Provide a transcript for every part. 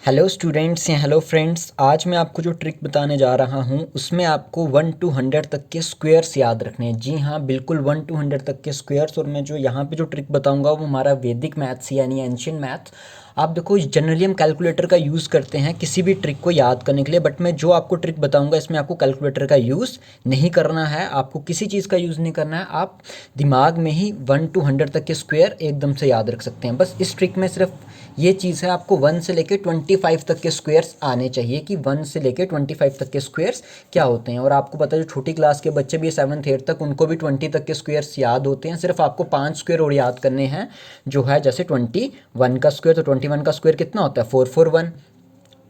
Hello students या hello friends, आज मैं आपको जो ट्रिक बताने जा रहा हूँ उसमें आपको 1 to 100 तक के स्क्वायर्स याद रखने हैं। जी हाँ, बिल्कुल 1 to 100 तक के स्क्वायर्स। और मैं जो यहाँ पे जो ट्रिक बताऊँगा वो हमारा वैदिक मैथ्स यानी एंशियंट मैथ्स। आप देखो, जनरली हम कैलकुलेटर का यूज़ करते हैं किसी भी ट्रिक को याद करने के लिए, बट मैं जो आपको ट्रिक बताऊंगा इसमें आपको कैलकुलेटर का यूज़ नहीं करना है, आपको किसी चीज़ का यूज़ नहीं करना है। आप दिमाग में ही 1 to 100 तक के स्क्वायर एकदम से याद रख सकते हैं। बस इस ट्रिक में सिर्फ ये चीज़ है, आपको 1 से लेके 25 तक के स्क्वायर्स आने चाहिए कि 1 से लेके 25 तक के स्क्वायर्स क्या होते हैं। और आपको पता है जो छोटी क्लास के बच्चे भी 7th 8th तक, उनको भी 20 तक के स्क्वायर्स याद होते हैं। सिर्फ आपको 5 स्क्वायर और याद करने हैं, जो है जैसे 21 का स्क्वायर। तो 21 का स्क्वायर कितना होता है 441।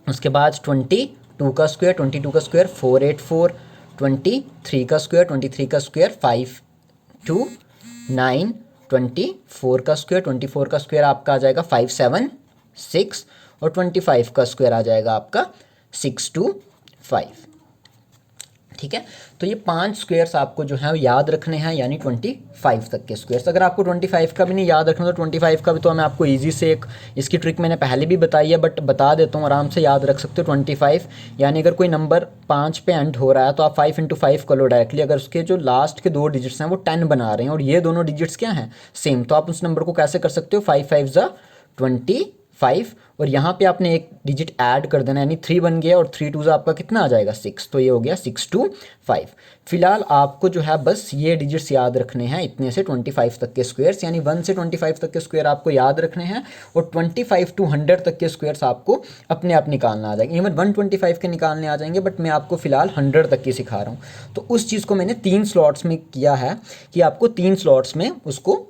उसके बाद 22 का स्क्वायर, 22 का स्क्वायर 484। 23 का स्क्वायर, 23 का स्क्वायर 529। 24 का स्क्वायर, 24 का स्क्वायर आपका आ जाएगा 576। और 25 का स्क्वायर आ जाएगा आपका 625। ठीक है, तो ये 5 स्क्वायर्स आपको जो है याद रखने हैं, यानी 25 तक के स्क्वायर्स। अगर आपको 25 का भी नहीं याद रखना तो 25 का भी तो मैं आपको इजी से एक इसकी ट्रिक मैंने पहले भी बताई है, बट बता देता हूँ, आराम से याद रख सकते हो। 25 यानी अगर कोई नंबर 5 पे एंड हो रहा है तो आप 5 × 5 कर लो डायरेक्टली। अगर उसके जो लास्ट के 2 डिजिट्स हैं वो 10 बना रहे हैं और ये दोनों डिजिट्स क्या हैं, सेम, तो आप उस नंबर को कैसे कर सकते हो, 5 5 ज़ा 25। और यहाँ पे आपने एक डिजिट ऐड कर देना, यानी 3 बन गया, और 3 2 आपका कितना आ जाएगा 6, तो ये हो गया 625। फिलहाल आपको जो है बस ये डिजिट्स याद रखने हैं, इतने से 25 तक के स्क्वायर्स, यानी 1 से 25 तक के स्क्वायर आपको याद रखने हैं। और 25 to 100 तक के स्क्वायर्स आपको अपने आप निकालना आ जाएंगे। इवन 125 के निकालने आ जाएंगे, बट मैं आपको फिलहाल 100 तक की सिखा रहा हूँ। तो उस चीज़ को मैंने 3 स्लॉट्स में किया है कि आपको 3 स्लॉट्स में उसको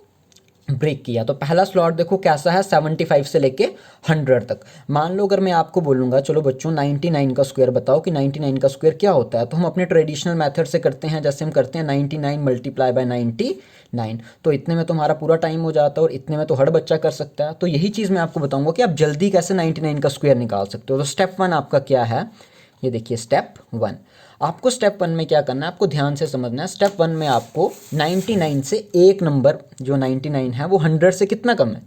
ब्रेक किया। तो पहला स्लॉट देखो कैसा है, 75 से लेके 100 तक। मान लो अगर मैं आपको बोलूँगा चलो बच्चों 99 का स्क्वायर बताओ कि 99 का स्क्वायर क्या होता है, तो हम अपने ट्रेडिशनल मेथड से करते हैं, जैसे हम करते हैं 99 मल्टीप्लाई बाय 99। तो इतने में तो हमारा पूरा टाइम हो जाता है और इतने में तो हर बच्चा कर सकता है। तो यही चीज़ मैं आपको बताऊँगा कि आप जल्दी कैसे 99 का स्क्वायर निकाल सकते हो। तो स्टेप 1 आपका क्या है, ये देखिए स्टेप 1। आपको स्टेप 1 में क्या करना है, आपको ध्यान से समझना है। स्टेप 1 में आपको 99 से एक नंबर, जो 99 है वो 100 से कितना कम है,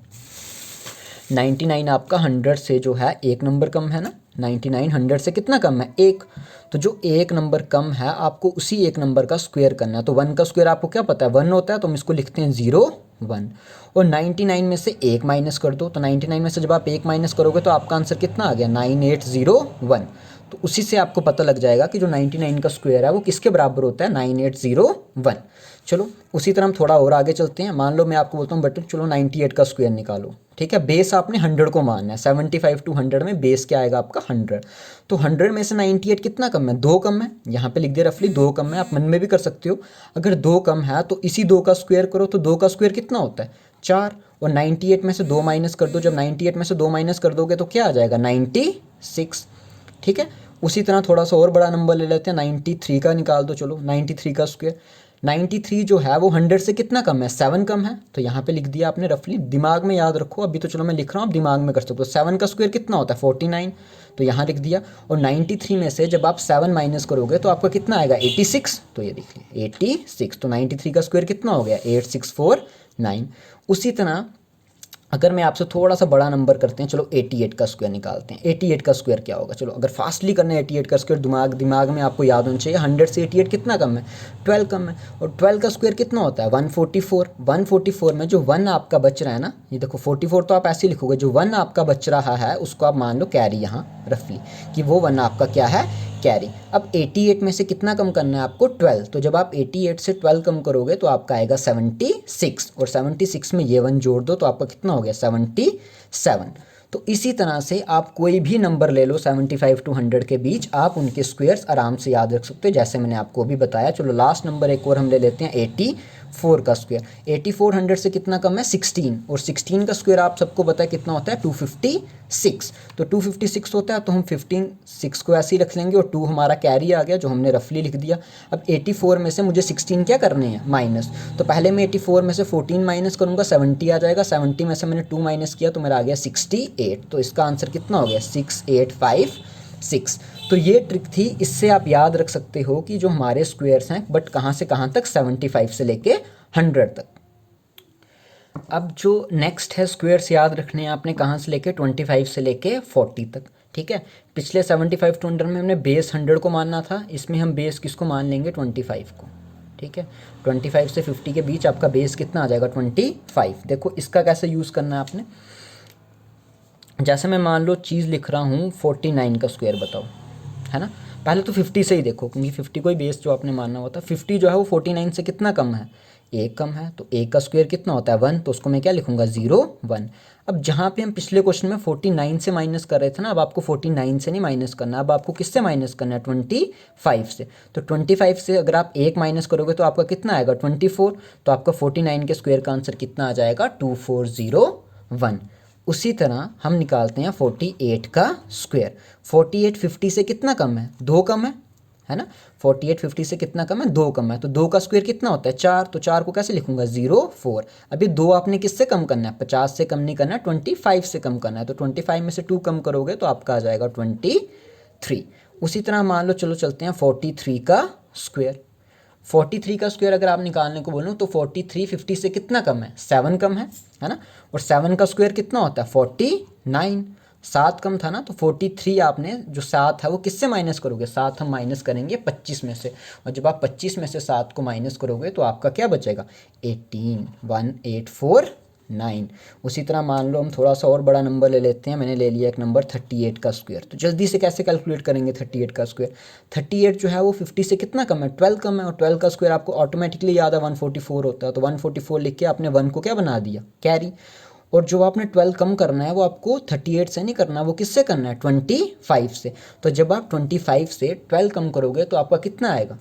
99 आपका 100 से जो है एक नंबर कम है ना। 99 100 से कितना कम है, एक। तो जो एक नंबर कम है आपको उसी एक नंबर का स्क्वायर करना है। तो 1 का स्क्वायर आपको क्या पता है 1 होता है, तो हम इसको लिखते हैं 0 1। और 99 में से एक माइनस कर दो, तो 99 में से जब आप एक माइनस करोगे तो आपका आंसर कितना आ गया 9801। तो उसी से आपको पता लग जाएगा कि जो 99 का स्क्वायर है वो किसके बराबर होता है, 9801। चलो उसी तरह हम थोड़ा और आगे चलते हैं। मान लो मैं आपको बोलता हूँ बच्चों चलो 98 का स्क्वायर निकालो। ठीक है, बेस आपने 100 को मानना है। 75 to 100 में बेस क्या आएगा आपका 100। तो 100 में से 98 कितना कम है, 2 कम है। यहाँ पे लिख दिया रफली 2 कम है, आप मन में भी कर सकते हो। अगर 2 कम है तो इसी 2 का स्क्वायर करो, तो 2 का स्क्वायर कितना होता है 4। और 98 में से 2 माइनस कर दो, जब 98 में से 2 माइनस कर दोगे तो क्या आ जाएगा 96। ठीक है, उसी तरह थोड़ा सा और बड़ा नंबर ले लेते हैं, 93 का निकाल दो। चलो 93 का स्क्वायर, 93 जो है वो 100 से कितना कम है, 7 कम है। तो यहाँ पे लिख दिया आपने रफली, दिमाग में याद रखो, अभी तो चलो मैं लिख रहा हूँ, आप दिमाग में कर सकते हो। 7 का स्क्वायर कितना होता है 49, तो यहाँ लिख दिया। और 93 में से जब आप 7 माइनस करोगे तो आपका कितना आएगा 86। तो ये देखिए 86। तो 93 का स्क्वायर कितना हो गया 8649। उसी तरह अगर मैं आपसे थोड़ा सा बड़ा नंबर करते हैं, चलो 88 का स्क्वायर निकालते हैं। 88 का स्क्वायर क्या होगा, चलो अगर फास्टली करना है 88 का स्क्वायर, दिमाग में आपको याद होना चाहिए। 100 से 88 कितना कम है 12 कम है। और 12 का स्क्वायर कितना होता है 144। 144 में जो 1 आपका बच रहा है ना, ये देखो 44 तो आप ऐसे ही लिखोगे, जो 1 आपका बच रहा है उसको आप मान लो कैरी, यहाँ रफली कि वो 1 आपका क्या है कैरी। अब 88 में से कितना कम करना है आपको 12। तो जब आप 88 से 12 कम करोगे तो आपका आएगा 76। और 76 में ये 1 जोड़ दो तो आपका कितना हो गया 77। तो इसी तरह से आप कोई भी नंबर ले लो 75 to 100 के बीच, आप उनके स्क्वायर्स आराम से याद रख सकते हो, जैसे मैंने आपको अभी बताया। चलो लास्ट नंबर एक और हम ले लेते हैं 84 का स्क्वायर। 84 100 से कितना कम है 16। और 16 का स्क्वायर आप सबको पता है कितना होता है 256। तो 256 होता है, तो हम 15 6 को ऐसे ही रख लेंगे और 2 हमारा कैरी आ गया जो हमने रफली लिख दिया। अब 84 में से मुझे 16 क्या करने हैं माइनस। तो पहले मैं 84 में से 14 माइनस करूँगा, 70 आ जाएगा। 70 में से मैंने 2 माइनस किया तो मेरा आ गया 68। तो इसका आंसर कितना हो गया 6856। तो ये ट्रिक थी, इससे आप याद रख सकते हो कि जो हमारे स्क्वायर्स हैं, बट कहाँ से कहाँ तक 75 से लेके 100 तक। अब जो नेक्स्ट है स्क्वेयर्स याद रखने हैं आपने कहाँ से लेके 25 से लेके 40 तक, ठीक है। पिछले 75 टू 100 में हमने बेस 100 को मानना था, इसमें हम बेस किसको मान लेंगे 25 को, ठीक है। 25 से 50 के बीच आपका बेस कितना आ जाएगा 25। देखो इसका कैसे यूज़ करना है आपने, जैसे मैं मान लो चीज़ लिख रहा हूँ 49 का स्क्वायर बताओ, है ना। पहले तो 50 से ही देखो क्योंकि 50 को ही बेस जो आपने मानना होता है। 50 जो है वो 49 से कितना कम है, 1 कम है, तो 1 का स्क्वायर कितना होता है 1, तो उसको मैं क्या लिखूंगा 0 1। अब जहाँ पे हम पिछले क्वेश्चन में 49 से माइनस कर रहे थे ना, अब आपको 49 से नहीं माइनस करना, अब आपको किससे माइनस करना है 25 से। तो 25 से अगर आप 1 माइनस करोगे तो आपका कितना आएगा 24, तो आपका 49 के स्क्वायर का आंसर कितना आ जाएगा 2401। उसी तरह हम निकालते हैं 48 का स्क्वायर। 48 50 से कितना कम है 2 कम है ना। 48 50 से कितना कम है 2 कम है, तो 2 का स्क्वायर कितना होता है 4, तो 4 को कैसे लिखूंगा 0 4। अभी 2 आपने किससे कम करना है 50 से कम नहीं करना है, 25 से कम करना है, तो 25 में से 2 कम करोगे तो आपका आ जाएगा 23। उसी तरह मान लो चलो चलते हैं 43 का स्क्वायर। 43 का स्क्वायर अगर आप निकालने को बोलो तो 43 50 से कितना कम है 7 कम है ना। और 7 का स्क्वायर कितना होता है 49, 7 कम था ना, तो 43 आपने जो 7 है वो किससे माइनस करोगे, 7 हम माइनस करेंगे 25 में से, और जब आप 25 में से 7 को माइनस करोगे तो आपका क्या बचेगा 18 1849। उसी तरह मान लो हम थोड़ा सा और बड़ा नंबर ले लेते हैं, मैंने ले लिया एक नंबर 38 का स्क्वायर। तो जल्दी से कैसे कैलकुलेट करेंगे 38 का स्क्वायर। 38 जो है वो 50 से कितना कम है 12 कम है, और 12 का स्क्वायर आपको ऑटोमेटिकली याद है 144 होता है, तो 144 लिख के आपने 1 को क्या बना दिया कैरी। और जो आपने 12 कम करना है वो आपको 38 से नहीं करना, वो किससे करना है 25 से। तो जब आप 25 से 12 कम करोगे तो आपका कितना आएगा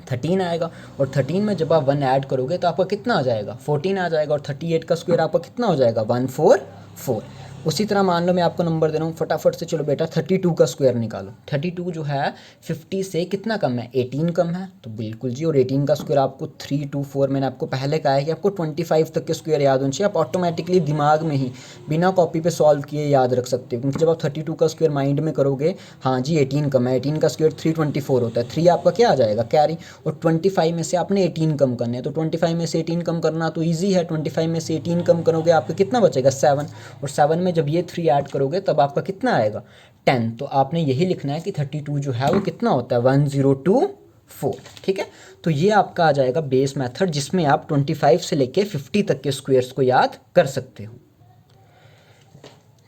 13 आएगा, और 13 में जब आप 1 ऐड करोगे तो आपका कितना आ जाएगा 14 आ जाएगा, और 38 का स्क्वायर आपका कितना हो जाएगा 144। उसी तरह मान लो मैं आपको नंबर दे रहा हूँ फटाफट से, चलो बेटा 32 का स्क्वायर निकालो। 32 जो है 50 से कितना कम है 18 कम है, तो बिल्कुल जी, और 18 का स्क्वायर आपको 324, मैंने आपको पहले कहा है कि आपको 25 तक के स्क्वायर याद होने चाहिए, आप ऑटोमेटिकली दिमाग में ही बिना कॉपी पे सॉल्व किए याद रख सकते हो, क्योंकि जब आप 32 का स्क्वायर माइंड में करोगे, हाँ जी 18 कम है, 18 का स्क्वायर 324 होता है, 3 आपका क्या आ जाएगा कैरी, और 25 में से आपने 18 कम करने हैं, तो 25 में से 18 कम करना तो ईजी है, 25 में से 18 कम करोगे आपका कितना बचेगा 7, और 7 में जब ये 3 ऐड करोगे तब आपका कितना आएगा 10। तो आपने यही लिखना है कि 32 जो है वो कितना होता है 1024, ठीक है। तो ये आपका आ जाएगा बेस मेथड, जिसमें आप 25 से लेके 50 तक के स्क्वायर्स को याद कर सकते हो।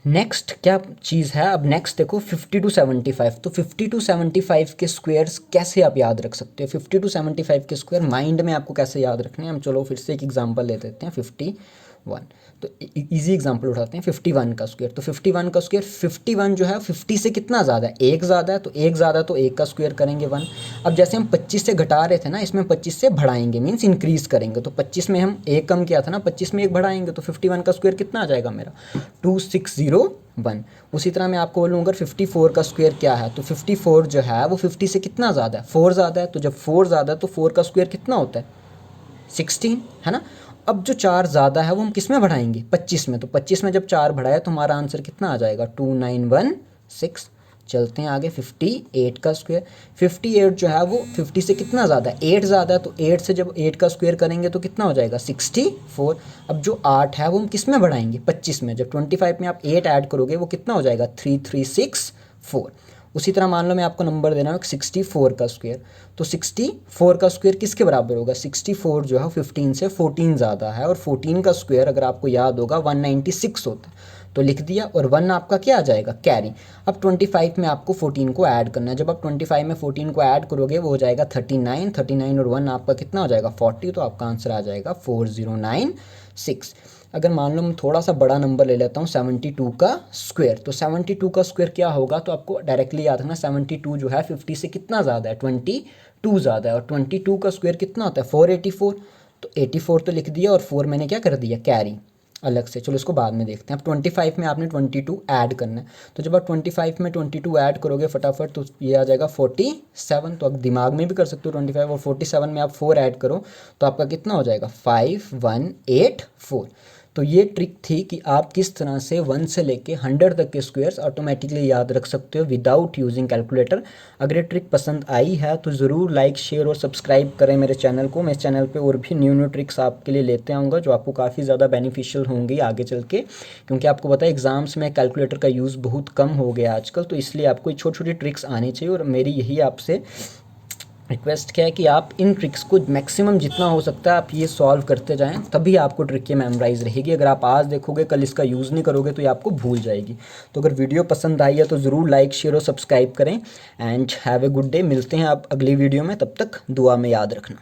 नेक्स्ट क्या चीज़ है, अब नेक्स्ट देखो 50 टू 75। तो 50 टू 75 के स्क्वायर्स कैसे आप याद रख सकते हो, 50 टू 75 के स्क्वायर माइंड में आपको कैसे याद रखने हैं, हम चलो फिर से एक एग्जांपल ले लेते हैं 51। तो इजी एग्जांपल उठाते हैं 51 का स्क्वायर। तो 51 का स्क्वायर 51 जो है 50 से कितना ज़्यादा है 1 ज़्यादा है, तो 1 ज़्यादा तो 1 का स्क्वायर करेंगे 1। अब जैसे हम 25 से घटा रहे थे ना, इसमें 25 से बढ़ाएंगे मीन्स इंक्रीज़ करेंगे, तो 25 में हम 1 कम किया था ना, 25 में 1 बढ़ाएंगे, तो 51 का स्क्वायर कितना आ जाएगा मेरा 2601। उसी तरह मैं आपको बोलूँ अगर 54 का स्क्वायर क्या है, तो 54 जो है वो 50 से कितना ज़्यादा है 4 ज़्यादा है, तो जब 4 ज़्यादा है तो 4 का स्क्वायर कितना होता है 16, है ना। अब जो 4 ज़्यादा है वो हम किस में बढ़ाएंगे 25 में, तो 25 में जब 4 बढ़ाया तो हमारा आंसर कितना आ जाएगा 2916। चलते हैं आगे 58 का स्क्वायर। 58 जो है वो 50 से कितना ज़्यादा है 8 ज़्यादा है, तो 8 से जब 8 का स्क्वायर करेंगे तो कितना हो जाएगा 64। अब जो 8 है वो हम किस में बढ़ाएंगे 25 में, जब 25 में आप 8 ऐड करोगे वो कितना हो जाएगा 3364। उसी तरह मान लो मैं आपको नंबर देना हूँ 64 का स्क्वायर। तो 64 का स्क्वायर किसके बराबर होगा 64 जो है 15 से 14 ज़्यादा है, और 14 का स्क्वायर अगर आपको याद होगा 196 होता है, तो लिख दिया, और 1 आपका क्या आ जाएगा कैरी। अब 25 में आपको 14 को ऐड करना है, जब आप 25 में 14 को ऐड करोगे वो हो जाएगा 39, 39 और 1 आपका कितना हो जाएगा 40, तो आपका आंसर आ जाएगा 4096। अगर मान लो मैं थोड़ा सा बड़ा नंबर ले लेता हूँ 72 का स्क्वायर। तो 72 का स्क्वायर क्या होगा, तो आपको डायरेक्टली याद रखना 72 जो है 50 से कितना ज़्यादा है 22 ज़्यादा है, और 22 का स्क्वायर कितना होता है 484, तो 84 तो लिख दिया, और 4 मैंने क्या कर दिया कैरी अलग से, चलो इसको बाद में देखते हैं। अब 25 में आपने 22 ऐड करना है, तो जब आप 25 में 22 ऐड करोगे फटाफट तो ये आ जाएगा 47, तो आप दिमाग में भी कर सकते हो 25, और 47 में आप 4 ऐड करो तो आपका कितना हो जाएगा 5184। तो ये ट्रिक थी कि आप किस तरह से 1 से लेके 100 तक के स्क्वायर्स ऑटोमेटिकली याद रख सकते हो विदाउट यूजिंग कैलकुलेटर। अगर ये ट्रिक पसंद आई है तो ज़रूर लाइक शेयर और सब्सक्राइब करें मेरे चैनल को। मैं इस चैनल पे और भी न्यू न्यू ट्रिक्स आपके लिए लेते आऊँगा जो आपको काफ़ी ज़्यादा बेनिफिशियल होंगी आगे चल के, क्योंकि आपको पता है एग्ज़ाम्स में कैलकुलेटर का यूज़ बहुत कम हो गया आजकल, तो इसलिए आपको छोटी छोटी ट्रिक्स आनी चाहिए। और मेरी यही आपसे रिक्वेस्ट क्या है कि आप इन ट्रिक्स को मैक्सिमम जितना हो सकता है आप ये सॉल्व करते जाएं, तभी आपको ट्रिक ये मेमोराइज रहेगी। अगर आप आज देखोगे कल इसका यूज़ नहीं करोगे तो ये आपको भूल जाएगी। तो अगर वीडियो पसंद आई है तो ज़रूर लाइक शेयर और सब्सक्राइब करें। And have a good day. मिलते हैं आप अगली वीडियो में, तब तक दुआ में याद रखना।